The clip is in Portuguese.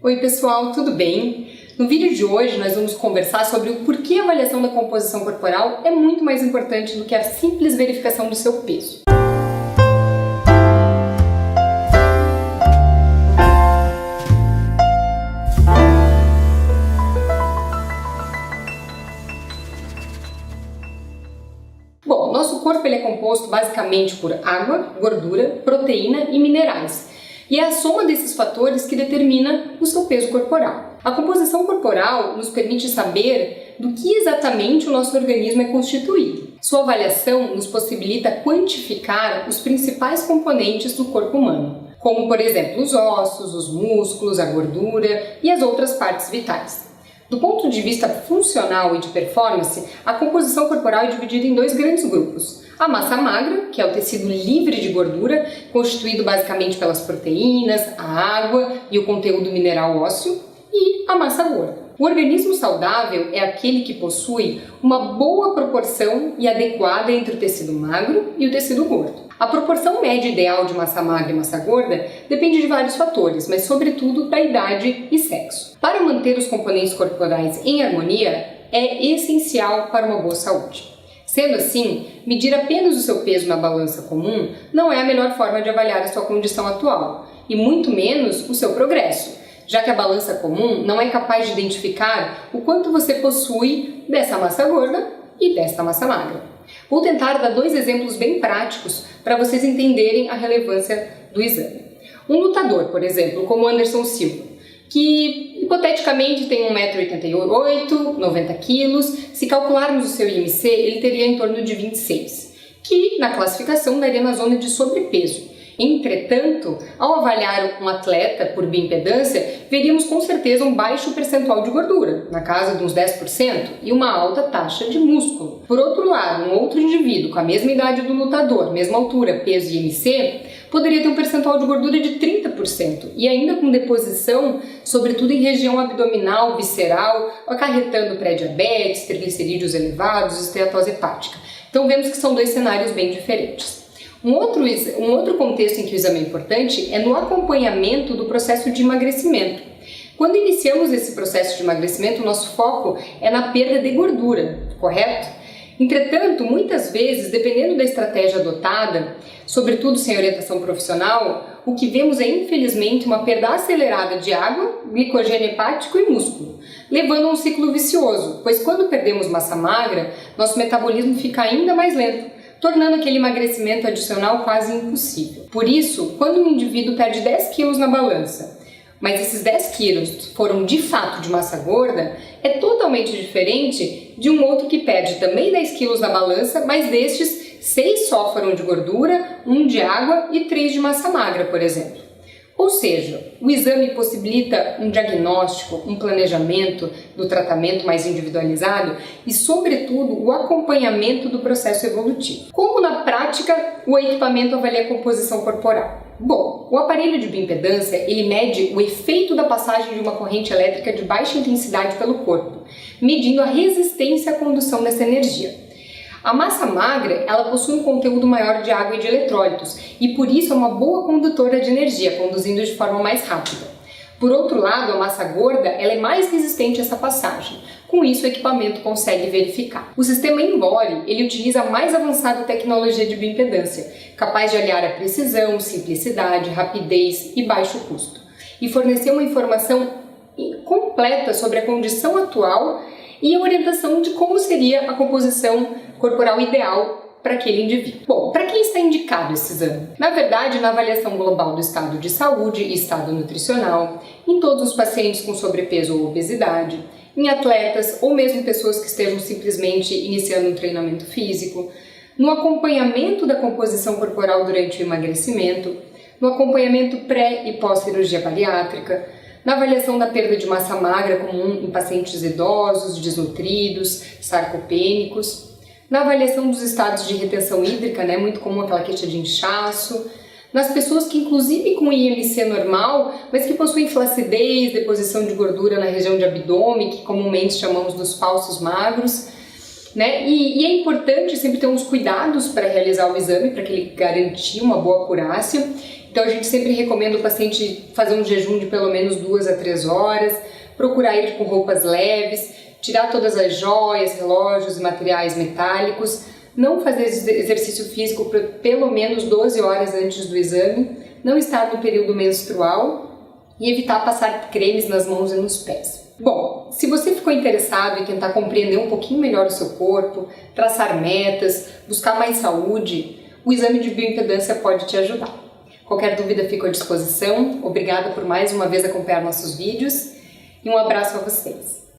Oi pessoal, tudo bem? No vídeo de hoje nós vamos conversar sobre o porquê a avaliação da composição corporal é muito mais importante do que a simples verificação do seu peso. Bom, nosso corpo ele é composto basicamente por água, gordura, proteína e minerais. E é a soma desses fatores que determina o seu peso corporal. A composição corporal nos permite saber do que exatamente o nosso organismo é constituído. Sua avaliação nos possibilita quantificar os principais componentes do corpo humano, como por exemplo os ossos, os músculos, a gordura e as outras partes vitais. Do ponto de vista funcional e de performance, a composição corporal é dividida em dois grandes grupos. A massa magra, que é o tecido livre de gordura, constituído basicamente pelas proteínas, a água e o conteúdo mineral ósseo, e a massa gorda. O organismo saudável é aquele que possui uma boa proporção e adequada entre o tecido magro e o tecido gordo. A proporção média ideal de massa magra e massa gorda depende de vários fatores, mas sobretudo da idade e sexo. Para manter os componentes corporais em harmonia, é essencial para uma boa saúde. Sendo assim, medir apenas o seu peso na balança comum não é a melhor forma de avaliar a sua condição atual, e muito menos o seu progresso, já que a balança comum não é capaz de identificar o quanto você possui dessa massa gorda e desta massa magra. Vou tentar dar dois exemplos bem práticos para vocês entenderem a relevância do exame. Um lutador, por exemplo, como Anderson Silva, que hipoteticamente tem 1,88 m, 90 kg, se calcularmos o seu IMC, ele teria em torno de 26, que na classificação daria na zona de sobrepeso. Entretanto, ao avaliar um atleta por bioimpedância, veríamos com certeza um baixo percentual de gordura, na casa de uns 10%, e uma alta taxa de músculo. Por outro lado, um outro indivíduo com a mesma idade do lutador, mesma altura, peso e IMC, poderia ter um percentual de gordura de 30% e ainda com deposição, sobretudo em região abdominal, visceral, acarretando pré-diabetes, triglicerídeos elevados e esteatose hepática. Então vemos que são dois cenários bem diferentes. Um outro contexto em que o exame é importante é no acompanhamento do processo de emagrecimento. Quando iniciamos esse processo de emagrecimento, o nosso foco é na perda de gordura, correto? Entretanto, muitas vezes, dependendo da estratégia adotada, sobretudo sem orientação profissional, o que vemos é infelizmente uma perda acelerada de água, glicogênio hepático e músculo, levando a um ciclo vicioso, pois quando perdemos massa magra, nosso metabolismo fica ainda mais lento, tornando aquele emagrecimento adicional quase impossível. Por isso, quando um indivíduo perde 10 quilos na balança, mas esses 10 quilos foram de fato de massa gorda, é totalmente diferente de um outro que perde também 10 quilos na balança, mas destes 6 só foram de gordura, 1 de água e 3 de massa magra, por exemplo. Ou seja, o exame possibilita um diagnóstico, um planejamento do tratamento mais individualizado e, sobretudo, o acompanhamento do processo evolutivo. Como na prática o equipamento avalia a composição corporal? Bom, o aparelho de bioimpedância ele mede o efeito da passagem de uma corrente elétrica de baixa intensidade pelo corpo, medindo a resistência à condução dessa energia. A massa magra, ela possui um conteúdo maior de água e de eletrólitos e por isso é uma boa condutora de energia, conduzindo de forma mais rápida. Por outro lado, a massa gorda, ela é mais resistente a essa passagem. Com isso, o equipamento consegue verificar. O sistema Embody, ele utiliza a mais avançada tecnologia de bioimpedância, capaz de aliar a precisão, simplicidade, rapidez e baixo custo, e fornecer uma informação completa sobre a condição atual e a orientação de como seria a composição corporal ideal para aquele indivíduo. Bom, para quem está indicado esse exame? Na verdade, na avaliação global do estado de saúde e estado nutricional, em todos os pacientes com sobrepeso ou obesidade, em atletas ou mesmo pessoas que estejam simplesmente iniciando um treinamento físico, no acompanhamento da composição corporal durante o emagrecimento, no acompanhamento pré e pós-cirurgia bariátrica, na avaliação da perda de massa magra comum em pacientes idosos, desnutridos, sarcopênicos, na avaliação dos estados de retenção hídrica, muito comum aquela queixa de inchaço, nas pessoas que inclusive com IMC normal, mas que possuem flacidez, deposição de gordura na região de abdômen, que comumente chamamos dos falsos magros, E é importante sempre ter uns cuidados para realizar o exame, para que ele garantir uma boa acurácia. Então a gente sempre recomenda o paciente fazer um jejum de pelo menos 2 a 3 horas, procurar ir com roupas leves, tirar todas as joias, relógios e materiais metálicos, não fazer exercício físico por pelo menos 12 horas antes do exame, não estar no período menstrual e evitar passar cremes nas mãos e nos pés. Bom, se você ficou interessado em tentar compreender um pouquinho melhor o seu corpo, traçar metas, buscar mais saúde, o exame de bioimpedância pode te ajudar. Qualquer dúvida fico à disposição. Obrigada por mais uma vez acompanhar nossos vídeos e um abraço a vocês.